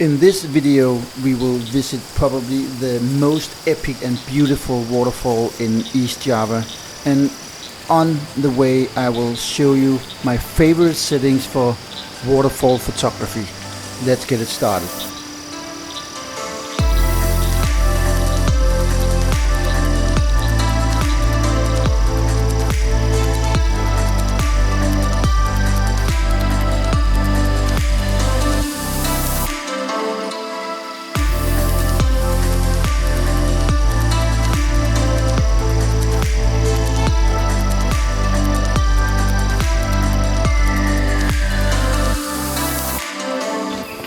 In this video we will visit probably the most epic and beautiful waterfall in East Java, and on the way I will show you my favorite settings for waterfall photography. Let's get it started.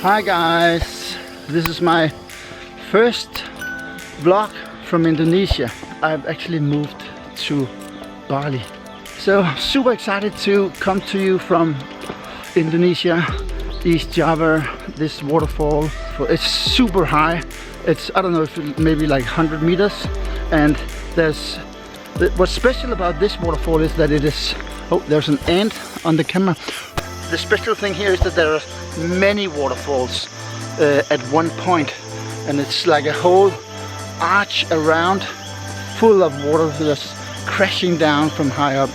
Hi guys, this is my first vlog from Indonesia. I've actually moved to Bali. So super excited to come to you from Indonesia, East Java, this waterfall. It's super high. It's, I don't know, if maybe like 100 meters. And what's special about this waterfall is that it is, oh, there's an ant on the camera. The special thing here is that there are many waterfalls at one point, and it's like a whole arch around full of water just crashing down from high up.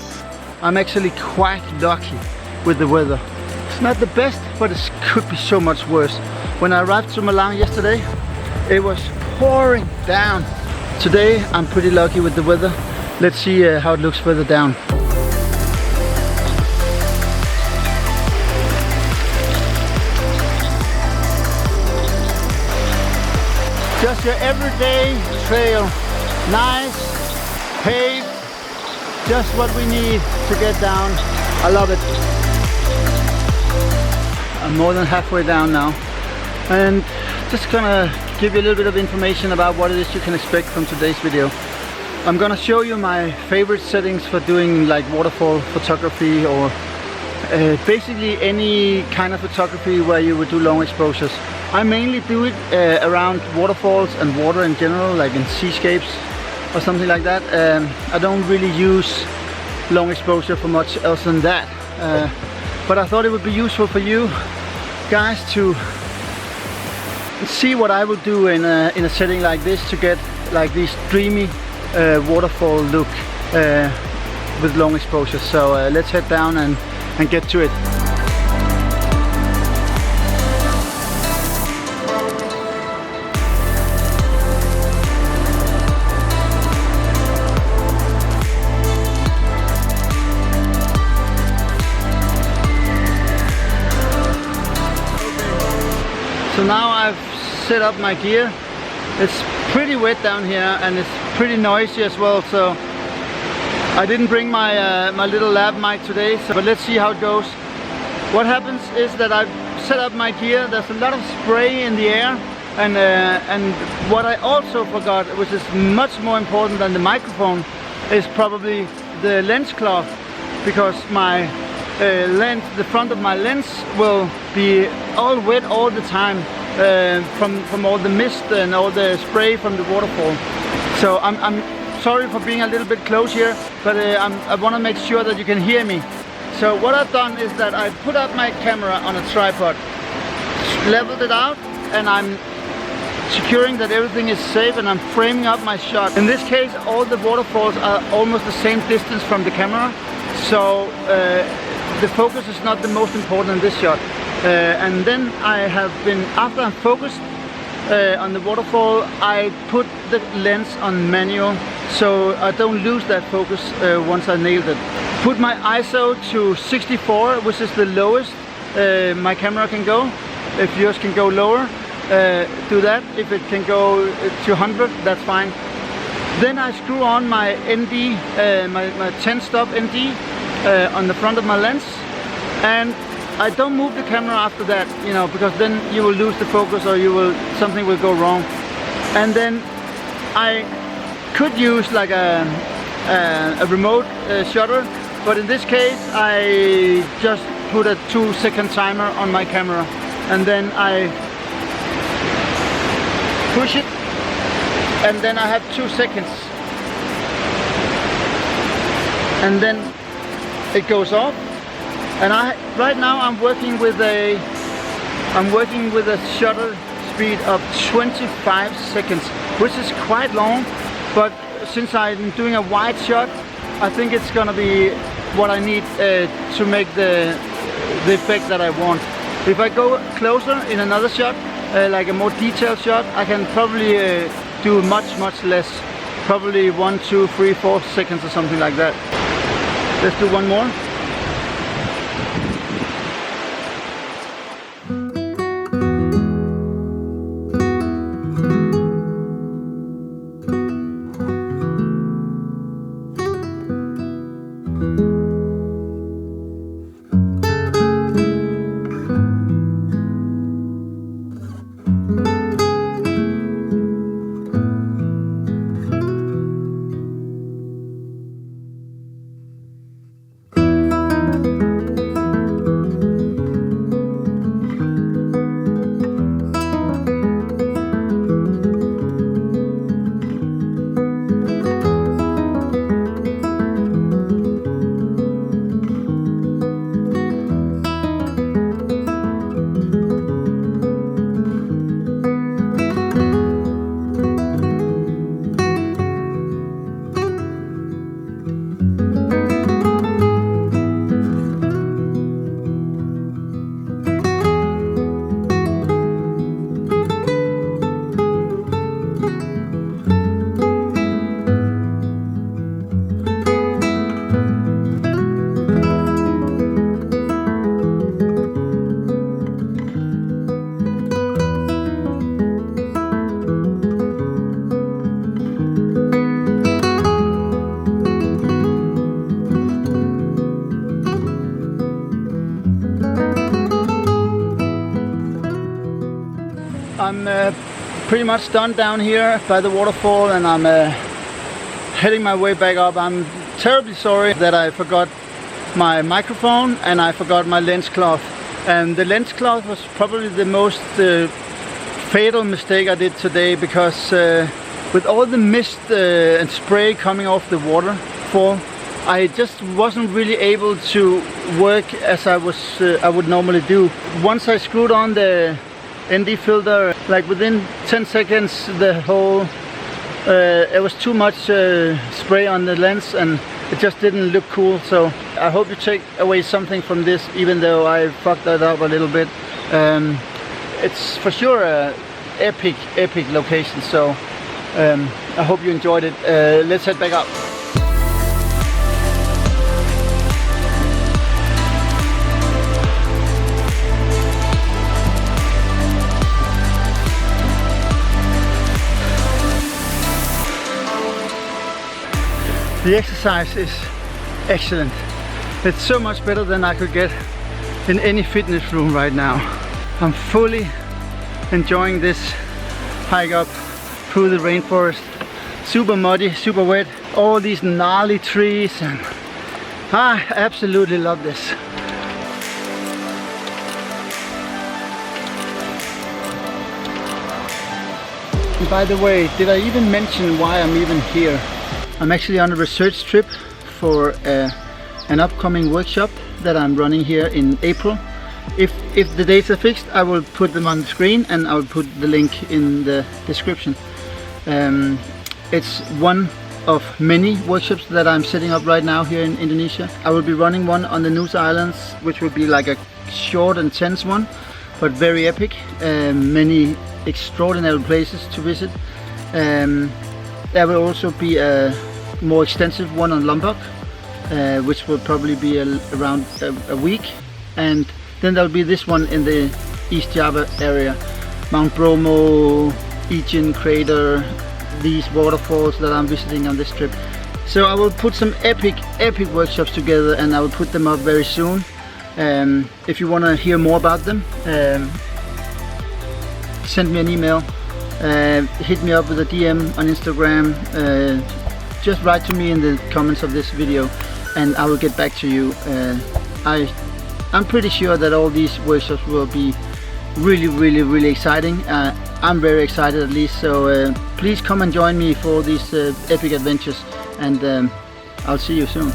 I'm actually quite lucky with the weather. It's not the best, but it could be so much worse. When I arrived to Malang yesterday, it was pouring down. Today I'm pretty lucky with the weather. Let's see how it looks further down. Just your everyday trail, nice, paved, just what we need to get down. I love it. I'm more than halfway down now, and just gonna give you a little bit of information about what it is you can expect from today's video. I'm gonna show you my favorite settings for doing like waterfall photography, or basically any kind of photography where you would do long exposures. I mainly do it around waterfalls and water in general, like in seascapes or something like that. I don't really use long exposure for much else than that. But I thought it would be useful for you guys to see what I would do in a setting like this to get like this dreamy waterfall look with long exposure. So let's head down and get to it. So now I've set up my gear. It's pretty wet down here and it's pretty noisy as well, so I didn't bring my my little lab mic today, but let's see how it goes. What happens is that I've set up my gear. There's a lot of spray in the air, and what I also forgot, which is much more important than the microphone, is probably the lens cloth, because my lens, the front of my lens will be all wet all the time from all the mist and all the spray from the waterfall. So I'm sorry for being a little bit close here, but I want to make sure that you can hear me. So what I've done is that I put up my camera on a tripod, leveled it out, and I'm securing that everything is safe, and I'm framing up my shot. In this case, all the waterfalls are almost the same distance from the camera, so the focus is not the most important in this shot. And then I have been, after I'm focused on the waterfall, I put the lens on manual so I don't lose that focus once I nailed it. Put my ISO to 64, which is the lowest my camera can go. If yours can go lower, do that. If it can go to 100, that's fine. Then I screw on my ND, my 10 stop ND on the front of my lens, and I don't move the camera after that, you know, because then you will lose the focus, or something will go wrong. And then I could use like a remote shutter, but in this case I just put a 2-second timer on my camera, and then I push it, and then I have 2 seconds, and then it goes off. And right now I'm working with a I'm working with a shutter speed of 25 seconds, which is quite long, but since I'm doing a wide shot, I think it's gonna be what I need to make the effect that I want. If I go closer in another shot, like a more detailed shot, I can probably do much less, probably 1, 2, 3, 4 seconds or something like that. Let's do one more. I'm pretty much done down here by the waterfall, and I'm heading my way back up. I'm terribly sorry that I forgot my microphone and I forgot my lens cloth. And the lens cloth was probably the most fatal mistake I did today, because with all the mist and spray coming off the waterfall, I just wasn't really able to work as I would normally do. Once I screwed on the ND filter, like within 10 seconds the whole it was too much spray on the lens and it just didn't look cool. So I hope you take away something from this, even though I fucked that up a little bit. It's for sure a epic location, so I hope you enjoyed it. Let's head back up. The exercise is excellent. It's so much better than I could get in any fitness room right now. I'm fully enjoying this hike up through the rainforest. Super muddy, super wet, all these gnarly trees, and I absolutely love this. And by the way, did I even mention why I'm even here? I'm actually on a research trip for an upcoming workshop that I'm running here in April. If the dates are fixed, I will put them on the screen and I will put the link in the description. It's one of many workshops that I'm setting up right now here in Indonesia. I will be running one on the Nusa Islands, which will be like a short and tense one, but very epic. Many extraordinary places to visit. There will also be a more extensive one on Lombok, which will probably be around a week, and then there'll be this one in the East Java area, Mount Bromo, Ijen Crater, these waterfalls that I'm visiting on this trip. So I will put some epic workshops together and I will put them up very soon. If you want to hear more about them, send me an email. Hit me up with a DM on Instagram. Just write to me in the comments of this video and I will get back to you. I'm pretty sure that all these workshops will be really exciting. I'm very excited at least, so please come and join me for these epic adventures, and I'll see you soon.